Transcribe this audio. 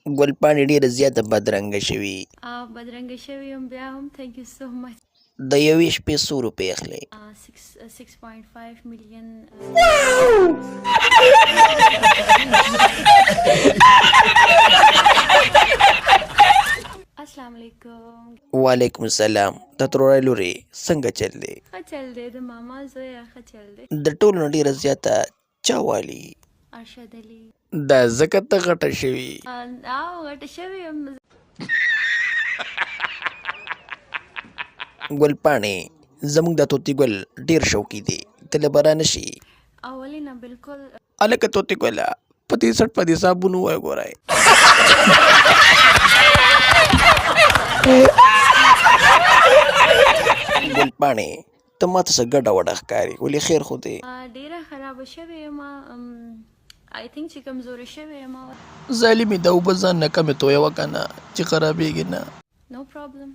ګل پاڼې ډېره زیاته بدرنګه شوي. بدرنګه شوي یم بیا هم thank you so much. د یوې شپې څو روپۍ اخلي؟ 6.5 million. السلام علیکم. وعلیکم السلام. د ترورای لورې څنګه چل دی؟ ښه چل دی، د ماما زویه ښه چل دی. د ټولو نه ډېره زیاته چا والي؟ ارشد علي. دا ځکه ته غټه شوي. غټه شوې یم. ګل پاڼې زموږ د توتي ګل ډېر شوقي دی، ته له بره نه شي. اولې نه بالکل. هلکه توتي ګله په دې سټ په دې صابون ووایه ګورئ. ګل پاڼې ته ماته څه ګډه وډه ښکاري، ولې خیر خو دی؟ ډېره خرابه شوې یم. I think چې کمزورې شوې یم. ظالمې دا اوبه ځان نه کمې تویه وه که نه چې خرابېږي نه. No problem.